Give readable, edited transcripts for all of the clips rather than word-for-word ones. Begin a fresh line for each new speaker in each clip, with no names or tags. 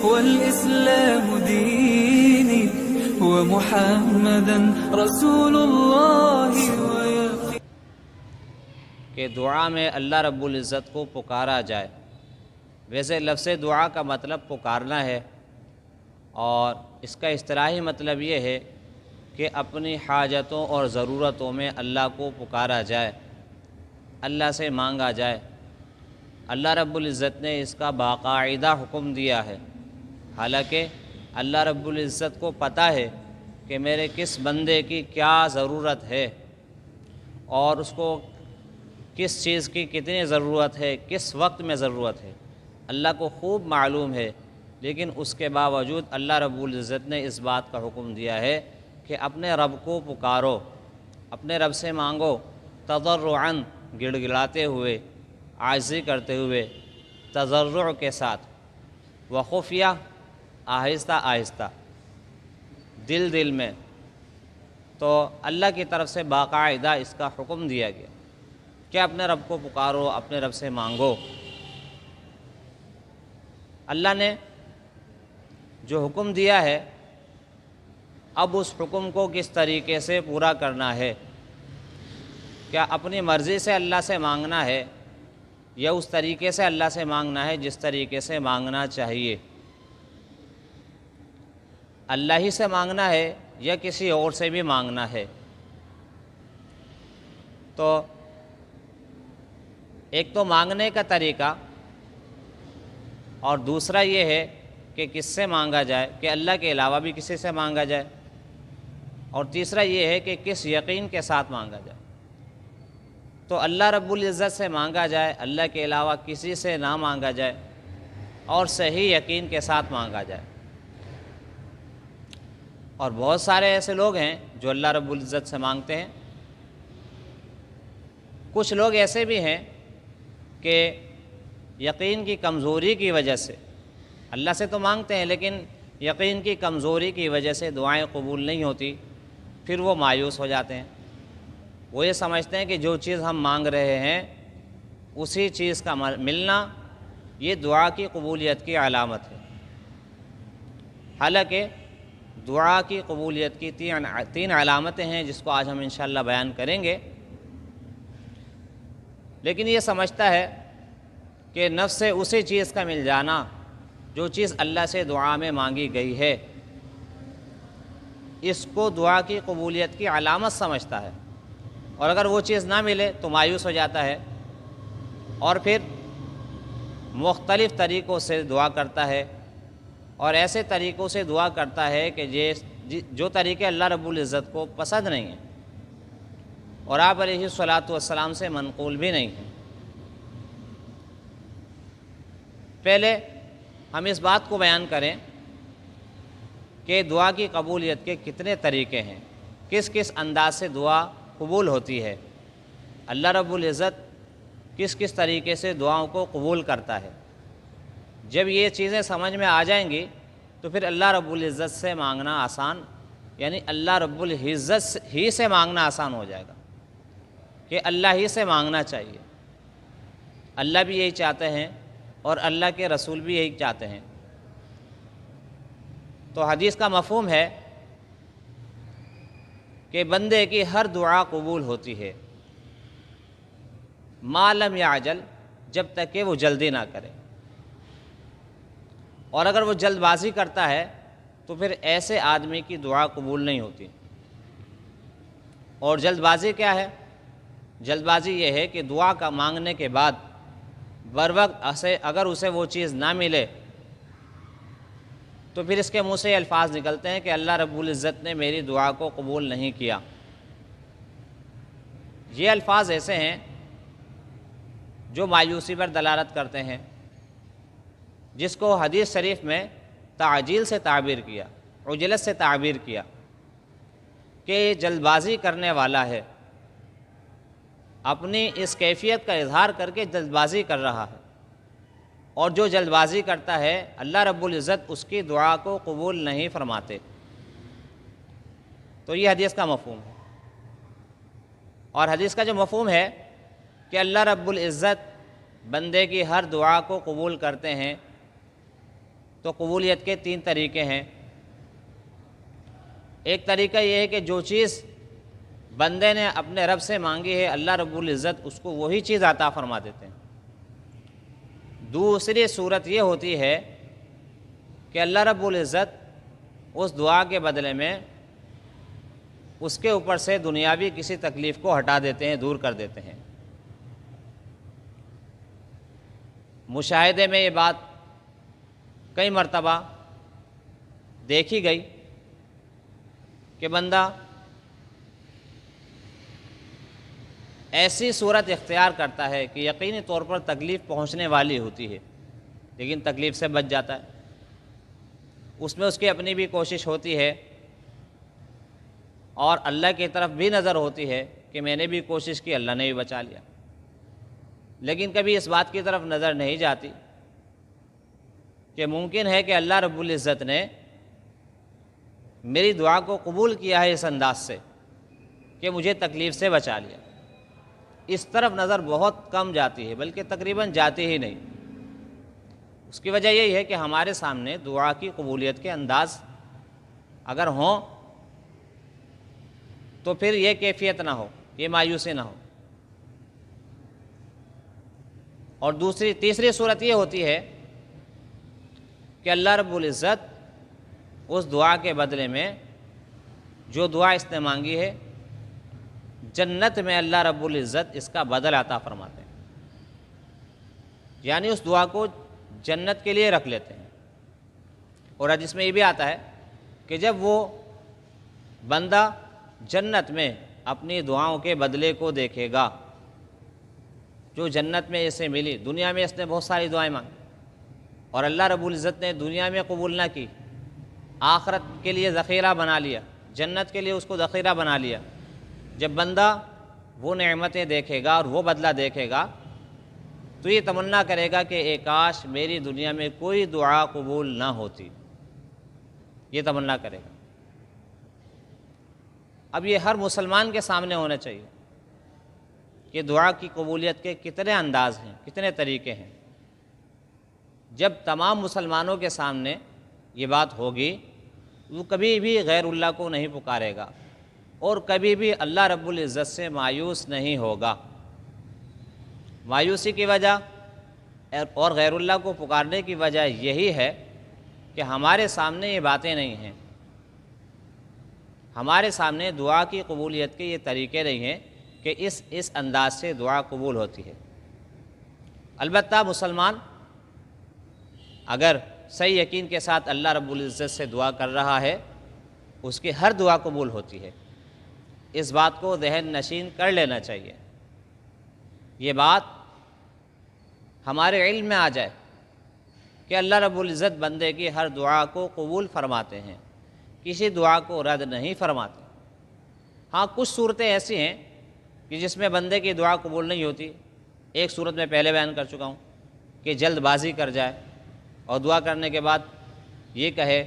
والإسلام ديني ومحمدا رسول الله ويقين.
کہ دعا میں اللہ رب العزت کو پکارا جائے. ویسے لفظ دعا کا مطلب پکارنا ہے، اور اس کا اصطلاحی مطلب یہ ہے کہ اپنی حاجتوں اور ضرورتوں میں اللہ کو پکارا جائے، اللہ سے مانگا جائے. اللہ رب العزت نے اس کا باقاعدہ حکم دیا ہے، حالانکہ اللہ رب العزت کو پتہ ہے کہ میرے کس بندے کی کیا ضرورت ہے اور اس کو کس چیز کی کتنی ضرورت ہے، کس وقت میں ضرورت ہے، اللہ کو خوب معلوم ہے. لیکن اس کے باوجود اللہ رب العزت نے اس بات کا حکم دیا ہے کہ اپنے رب کو پکارو، اپنے رب سے مانگو، تضرعاً گڑ گڑاتے ہوئے، عاجزی کرتے ہوئے، تضرع کے ساتھ، وخفیہ آہستہ آہستہ، دل میں. تو اللہ کی طرف سے باقاعدہ اس کا حکم دیا گیا کہ اپنے رب کو پکارو، اپنے رب سے مانگو. اللہ نے جو حکم دیا ہے، اب اس حکم کو کس طریقے سے پورا کرنا ہے. کیا اپنی مرضی سے اللہ سے مانگنا ہے یا اس طریقے سے اللہ سے مانگنا ہے جس طریقے سے مانگنا چاہیے؟ اللہ ہی سے مانگنا ہے یا کسی اور سے بھی مانگنا ہے؟ تو ایک تو مانگنے کا طریقہ، اور دوسرا یہ ہے کہ کس سے مانگا جائے، کہ اللہ کے علاوہ بھی کسی سے مانگا جائے، اور تیسرا یہ ہے کہ کس یقین کے ساتھ مانگا جائے. تو اللہ رب العزت سے مانگا جائے، اللہ کے علاوہ کسی سے نہ مانگا جائے، اور صحیح یقین کے ساتھ مانگا جائے. اور بہت سارے ایسے لوگ ہیں جو اللہ رب العزت سے مانگتے ہیں. کچھ لوگ ایسے بھی ہیں کہ یقین کی کمزوری کی وجہ سے اللہ سے تو مانگتے ہیں، لیکن یقین کی کمزوری کی وجہ سے دعائیں قبول نہیں ہوتی. پھر وہ مایوس ہو جاتے ہیں. وہ یہ سمجھتے ہیں کہ جو چیز ہم مانگ رہے ہیں اسی چیز کا ملنا یہ دعا کی قبولیت کی علامت ہے. حالانکہ دعا کی قبولیت کی تین علامتیں ہیں جس کو آج ہم انشاءاللہ بیان کریں گے. لیکن یہ سمجھتا ہے کہ نفس سے اسی چیز کا مل جانا جو چیز اللہ سے دعا میں مانگی گئی ہے، اس کو دعا کی قبولیت کی علامت سمجھتا ہے. اور اگر وہ چیز نہ ملے تو مایوس ہو جاتا ہے، اور پھر مختلف طریقوں سے دعا کرتا ہے، اور ایسے طریقوں سے دعا کرتا ہے کہ جو طریقے اللہ رب العزت کو پسند نہیں ہیں اور آپ علیہ الصلاۃ والسلام سے منقول بھی نہیں ہیں. پہلے ہم اس بات کو بیان کریں کہ دعا کی قبولیت کے کتنے طریقے ہیں، کس کس انداز سے دعا قبول ہوتی ہے، اللہ رب العزت کس کس طریقے سے دعاؤں کو قبول کرتا ہے. جب یہ چیزیں سمجھ میں آ جائیں گی تو پھر اللہ رب العزت سے مانگنا آسان، یعنی اللہ رب العزت ہی سے مانگنا آسان ہو جائے گا کہ اللہ ہی سے مانگنا چاہیے. اللہ بھی یہی چاہتے ہیں اور اللہ کے رسول بھی یہی چاہتے ہیں. تو حدیث کا مفہوم ہے کہ بندے کی ہر دعا قبول ہوتی ہے، ما لم یعجل، جب تک کہ وہ جلدی نہ کرے. اور اگر وہ جلد بازی کرتا ہے تو پھر ایسے آدمی کی دعا قبول نہیں ہوتی. اور جلد بازی کیا ہے؟ جلد بازی یہ ہے کہ دعا کا مانگنے کے بعد بروقت اگر اسے وہ چیز نہ ملے تو پھر اس کے منہ سے یہ الفاظ نکلتے ہیں کہ اللہ رب العزت نے میری دعا کو قبول نہیں کیا. یہ الفاظ ایسے ہیں جو مایوسی پر دلالت کرتے ہیں، جس کو حدیث شریف میں تعجیل سے تعبیر کیا، عجلت سے تعبیر کیا کہ یہ جلد بازی کرنے والا ہے، اپنی اس کیفیت کا اظہار کر کے جلد بازی کر رہا ہے. اور جو جلد بازی کرتا ہے اللہ رب العزت اس کی دعا کو قبول نہیں فرماتے. تو یہ حدیث کا مفہوم ہے. اور حدیث کا جو مفہوم ہے کہ اللہ رب العزت بندے کی ہر دعا کو قبول کرتے ہیں، تو قبولیت کے 3 طریقے ہیں۔ ایک طریقہ یہ ہے کہ جو چیز بندے نے اپنے رب سے مانگی ہے اللہ رب العزت اس کو وہی چیز عطا فرما دیتے ہیں۔ دوسری صورت یہ ہوتی ہے کہ اللہ رب العزت اس دعا کے بدلے میں اس کے اوپر سے دنیاوی کسی تکلیف کو ہٹا دیتے ہیں، دور کر دیتے ہیں۔ مشاہدے میں یہ بات کئی مرتبہ دیکھی گئی کہ بندہ ایسی صورت اختیار کرتا ہے کہ یقینی طور پر تکلیف پہنچنے والی ہوتی ہے، لیکن تکلیف سے بچ جاتا ہے۔ اس میں اس کی اپنی بھی کوشش ہوتی ہے اور اللہ کی طرف بھی نظر ہوتی ہے کہ میں نے بھی کوشش کی، اللہ نے بھی بچا لیا، لیکن کبھی اس بات کی طرف نظر نہیں جاتی کہ ممکن ہے کہ اللہ رب العزت نے میری دعا کو قبول کیا ہے اس انداز سے کہ مجھے تکلیف سے بچا لیا۔ اس طرف نظر بہت کم جاتی ہے، بلکہ تقریباً جاتی ہی نہیں۔ اس کی وجہ یہی ہے کہ ہمارے سامنے دعا کی قبولیت کے انداز اگر ہوں تو پھر یہ کیفیت نہ ہو، یہ مایوسی نہ ہو۔ اور تیسری صورت یہ ہوتی ہے کہ اللہ رب العزت اس دعا کے بدلے میں جو دعا اس نے مانگی ہے جنت میں اللہ رب العزت اس کا بدل عطا فرماتے ہیں، یعنی اس دعا کو جنت کے لیے رکھ لیتے ہیں۔ اور حدیث میں یہ بھی آتا ہے کہ جب وہ بندہ جنت میں اپنی دعاؤں کے بدلے کو دیکھے گا، جو جنت میں اسے ملی، دنیا میں اس نے بہت ساری دعائیں مانگی اور اللہ رب العزت نے دنیا میں قبول نہ کی، آخرت کے لیے ذخیرہ بنا لیا، جنت کے لیے اس کو ذخیرہ بنا لیا۔ جب بندہ وہ نعمتیں دیکھے گا اور وہ بدلہ دیکھے گا تو یہ تمنا کرے گا کہ اے کاش میری دنیا میں کوئی دعا قبول نہ ہوتی، یہ تمنا کرے گا۔ اب یہ ہر مسلمان کے سامنے ہونا چاہیے کہ دعا کی قبولیت کے کتنے انداز ہیں، کتنے طریقے ہیں۔ جب تمام مسلمانوں کے سامنے یہ بات ہوگی وہ کبھی بھی غیر اللہ کو نہیں پکارے گا اور کبھی بھی اللہ رب العزت سے مایوس نہیں ہوگا۔ مایوسی کی وجہ اور غیر اللہ کو پکارنے کی وجہ یہی ہے کہ ہمارے سامنے یہ باتیں نہیں ہیں، ہمارے سامنے دعا کی قبولیت کے یہ طریقے نہیں ہیں کہ اس انداز سے دعا قبول ہوتی ہے۔ البتہ مسلمان اگر صحیح یقین کے ساتھ اللہ رب العزت سے دعا کر رہا ہے اس کی ہر دعا قبول ہوتی ہے، اس بات کو ذہن نشین کر لینا چاہیے۔ یہ بات ہمارے علم میں آ جائے کہ اللہ رب العزت بندے کی ہر دعا کو قبول فرماتے ہیں، کسی دعا کو رد نہیں فرماتے۔ ہاں کچھ صورتیں ایسی ہیں کہ جس میں بندے کی دعا قبول نہیں ہوتی۔ ایک صورت میں پہلے بیان کر چکا ہوں کہ جلد بازی کر جائے اور دعا کرنے کے بعد یہ کہے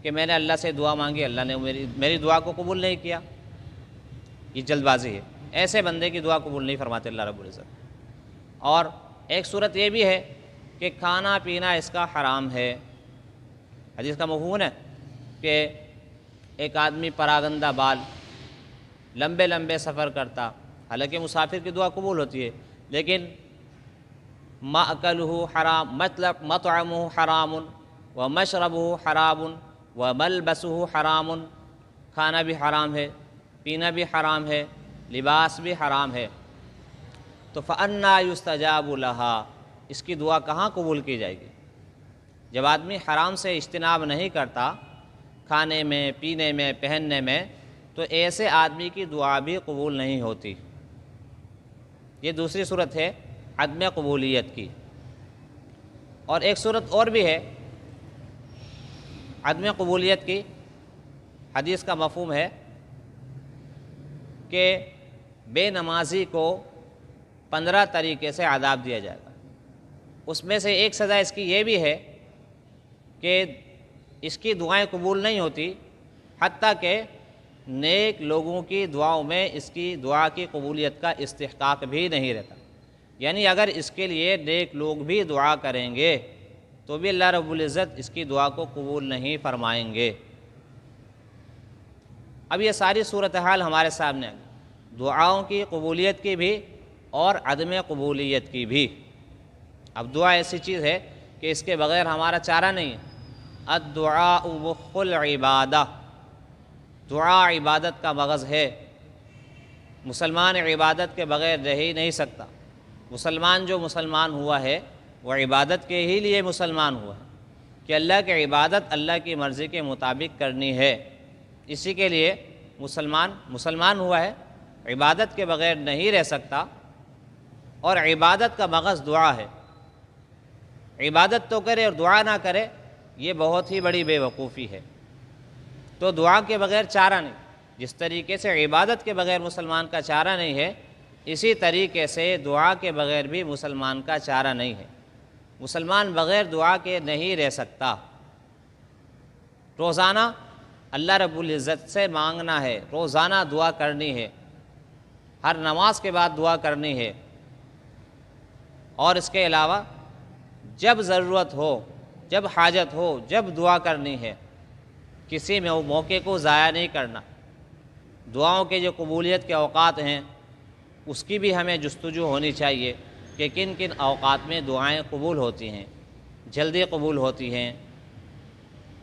کہ میں نے اللہ سے دعا مانگی، اللہ نے میری دعا کو قبول نہیں کیا، یہ جلد بازی ہے۔ ایسے بندے کی دعا قبول نہیں فرماتے اللہ رب العزت۔ اور ایک صورت یہ بھی ہے کہ کھانا پینا اس کا حرام ہے۔ حدیث کا مفہوم ہے کہ ایک آدمی پراگندہ بال لمبے لمبے سفر کرتا، حالانکہ مسافر کی دعا قبول ہوتی ہے، لیکن مأکلہ حرام، مطلب مطعمہ حرام ومشربہ حرام وملبسہ حرام، کھانا بھی حرام ہے، پینا بھی حرام ہے، لباس بھی حرام ہے، تو فأنیٰ یستجاب لہا، اس کی دعا کہاں قبول کی جائے گی؟ جب آدمی حرام سے اجتناب نہیں کرتا کھانے میں، پینے میں، پہننے میں، تو ایسے آدمی کی دعا بھی قبول نہیں ہوتی۔ یہ دوسری صورت ہے عدم قبولیت کی۔ اور ایک صورت اور بھی ہے عدم قبولیت کی، حدیث کا مفہوم ہے کہ بے نمازی کو 15 طریقے سے عذاب دیا جائے گا۔ اس میں سے ایک سزا اس کی یہ بھی ہے کہ اس کی دعائیں قبول نہیں ہوتی، حتیٰ کہ نیک لوگوں کی دعاؤں میں اس کی دعا کی قبولیت کا استحقاق بھی نہیں رہتا۔ یعنی اگر اس کے لیے نیک لوگ بھی دعا کریں گے تو بھی اللہ رب العزت اس کی دعا کو قبول نہیں فرمائیں گے۔ اب یہ ساری صورتحال ہمارے سامنے ہے، دعاؤں کی قبولیت کی بھی اور عدم قبولیت کی بھی۔ اب دعا ایسی چیز ہے کہ اس کے بغیر ہمارا چارہ نہیں ہے۔ الدعاء مخ العبادہ، دعا عبادت کا مغز ہے۔ مسلمان عبادت کے بغیر رہ ہی نہیں سکتا۔ مسلمان جو مسلمان ہوا ہے وہ عبادت کے ہی لیے مسلمان ہوا ہے کہ اللہ کی عبادت اللہ کی مرضی کے مطابق کرنی ہے، اسی کے لیے مسلمان ہوا ہے، عبادت کے بغیر نہیں رہ سکتا۔ اور عبادت کا مغز دعا ہے۔ عبادت تو کرے اور دعا نہ کرے، یہ بہت ہی بڑی بے وقوفی ہے۔ تو دعا کے بغیر چارہ نہیں۔ جس طریقے سے عبادت کے بغیر مسلمان کا چارہ نہیں ہے، اسی طریقے سے دعا کے بغیر بھی مسلمان کا چارہ نہیں ہے۔ مسلمان بغیر دعا کے نہیں رہ سکتا۔ روزانہ اللہ رب العزت سے مانگنا ہے، روزانہ دعا کرنی ہے، ہر نماز کے بعد دعا کرنی ہے، اور اس کے علاوہ جب ضرورت ہو، جب حاجت ہو، جب دعا کرنی ہے، کسی میں موقع کو ضائع نہیں کرنا۔ دعاؤں کے جو قبولیت کے اوقات ہیں اس کی بھی ہمیں جستجو ہونی چاہیے کہ کن کن اوقات میں دعائیں قبول ہوتی ہیں، جلدی قبول ہوتی ہیں،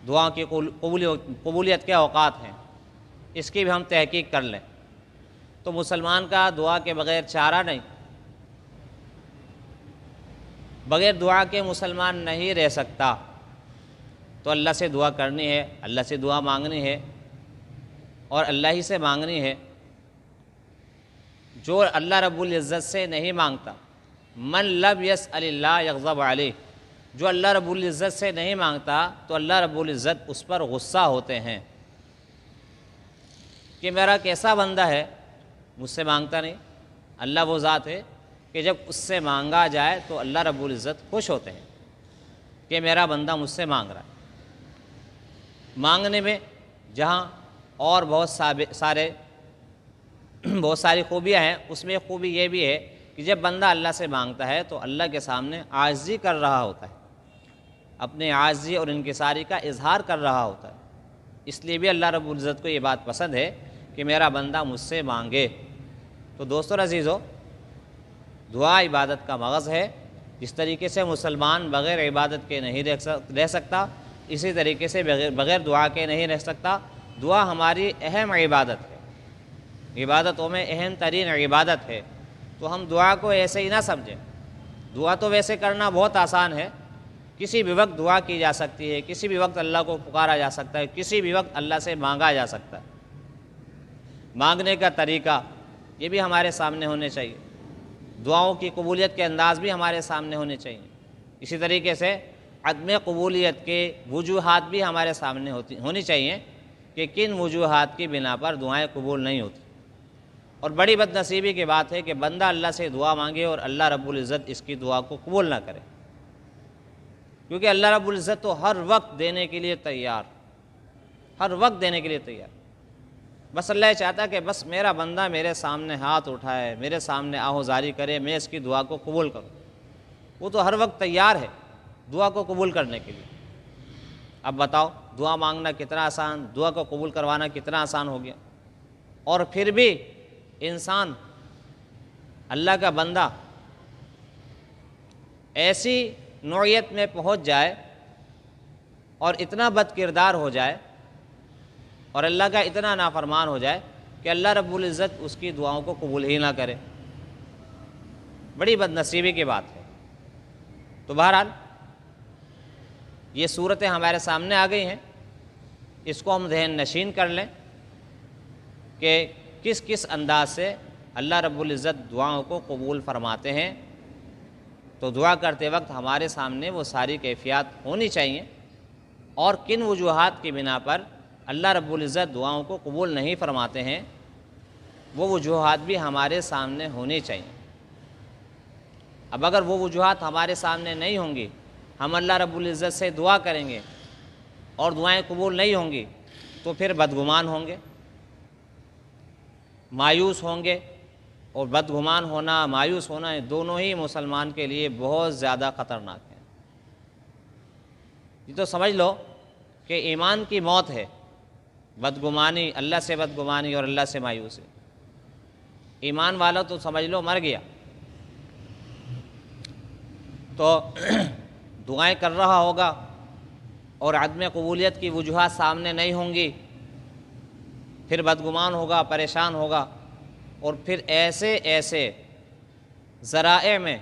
دعاؤں کی قبولیت کے اوقات ہیں، اس کی بھی ہم تحقیق کر لیں۔ تو مسلمان کا دعا کے بغیر چارہ نہیں، بغیر دعا کے مسلمان نہیں رہ سکتا۔ تو اللہ سے دعا کرنی ہے، اللہ سے دعا مانگنی ہے، اور اللہ ہی سے مانگنی ہے۔ جو اللہ رب العزت سے نہیں مانگتا، من لم یسأل اللہ یغضب علیہ، جو اللہ رب العزت سے نہیں مانگتا تو اللہ رب العزت اس پر غصہ ہوتے ہیں کہ میرا کیسا بندہ ہے مجھ سے مانگتا نہیں۔ اللہ وہ ذات ہے کہ جب اس سے مانگا جائے تو اللہ رب العزت خوش ہوتے ہیں کہ میرا بندہ مجھ سے مانگ رہا ہے۔ مانگنے میں جہاں اور بہت ساری خوبیاں ہیں، اس میں خوبی یہ بھی ہے کہ جب بندہ اللہ سے مانگتا ہے تو اللہ کے سامنے عاجزی کر رہا ہوتا ہے، اپنے عاجزی اور انکساری کا اظہار کر رہا ہوتا ہے۔ اس لیے بھی اللہ رب العزت کو یہ بات پسند ہے کہ میرا بندہ مجھ سے مانگے۔ تو دوستو عزیزو، دعا عبادت کا مغز ہے۔ جس طریقے سے مسلمان بغیر عبادت کے نہیں رہ سکتا، اسی طریقے سے بغیر دعا کے نہیں رہ سکتا۔ دعا ہماری اہم عبادت ہے، عبادتوں میں اہم ترین عبادت ہے۔ تو ہم دعا کو ایسے ہی نہ سمجھیں۔ دعا تو ویسے کرنا بہت آسان ہے، کسی بھی وقت دعا کی جا سکتی ہے، کسی بھی وقت اللہ کو پکارا جا سکتا ہے، کسی بھی وقت اللہ سے مانگا جا سکتا ہے۔ مانگنے کا طریقہ یہ بھی ہمارے سامنے ہونے چاہیے، دعاؤں کی قبولیت کے انداز بھی ہمارے سامنے ہونے چاہیے۔ اسی طریقے سے عدم قبولیت کے وجوہات بھی ہمارے سامنے ہونی چاہیے کہ کن وجوہات کی بنا پر دعائیں قبول نہیں ہوتی۔ اور بڑی بد نصیبی کی بات ہے کہ بندہ اللہ سے دعا مانگے اور اللہ رب العزت اس کی دعا کو قبول نہ کرے، کیونکہ اللہ رب العزت تو ہر وقت دینے کے لیے تیار، ہر وقت دینے کے لیے تیار۔ بس اللہ یہ چاہتا ہے کہ بس میرا بندہ میرے سامنے ہاتھ اٹھائے، میرے سامنے آہوزاری کرے، میں اس کی دعا کو قبول کروں۔ وہ تو ہر وقت تیار ہے دعا کو قبول کرنے کے لیے۔ اب بتاؤ، دعا مانگنا کتنا آسان، دعا کو قبول کروانا کتنا آسان ہو گیا۔ اور پھر بھی انسان، اللہ کا بندہ ایسی نوعیت میں پہنچ جائے اور اتنا بد کردار ہو جائے اور اللہ کا اتنا نافرمان ہو جائے کہ اللہ رب العزت اس کی دعاؤں کو قبول ہی نہ کرے، بڑی بد نصیبی کی بات ہے۔ تو بہرحال یہ صورتیں ہمارے سامنے آ گئی ہیں، اس کو ہم ذہن نشین کر لیں کہ کس کس انداز سے اللہ رب العزت دعاؤں کو قبول فرماتے ہیں۔ تو دعا کرتے وقت ہمارے سامنے وہ ساری کیفیات ہونی چاہیے، اور کن وجوہات کی بنا پر اللہ رب العزت دعاؤں کو قبول نہیں فرماتے ہیں، وہ وجوہات بھی ہمارے سامنے ہونی چاہیے۔ اب اگر وہ وجوہات ہمارے سامنے نہیں ہوں گی، ہم اللہ رب العزت سے دعا کریں گے اور دعائیں قبول نہیں ہوں گی، تو پھر بدگمان ہوں گے، مایوس ہوں گے، اور بدگمان ہونا، مایوس ہونا، دونوں ہی مسلمان کے لیے بہت زیادہ خطرناک ہیں۔ یہ تو سمجھ لو کہ ایمان کی موت ہے، بدگمانی، اللہ سے بدگمانی اور اللہ سے مایوسی۔ ایمان والا تو سمجھ لو مر گیا، تو دعائیں کر رہا ہوگا اور عدم قبولیت کی وجوہات سامنے نہیں ہوں گی، پھر بدگمان ہوگا، پریشان ہوگا، اور پھر ایسے ایسے ذرائع میں،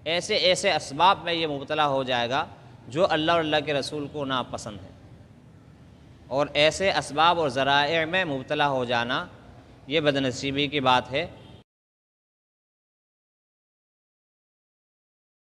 ایسے ایسے اسباب میں یہ مبتلا ہو جائے گا جو اللہ اور اللہ کے رسول کو ناپسند ہے۔ اور ایسے اسباب اور ذرائع میں مبتلا ہو جانا یہ بدنصیبی کی بات ہے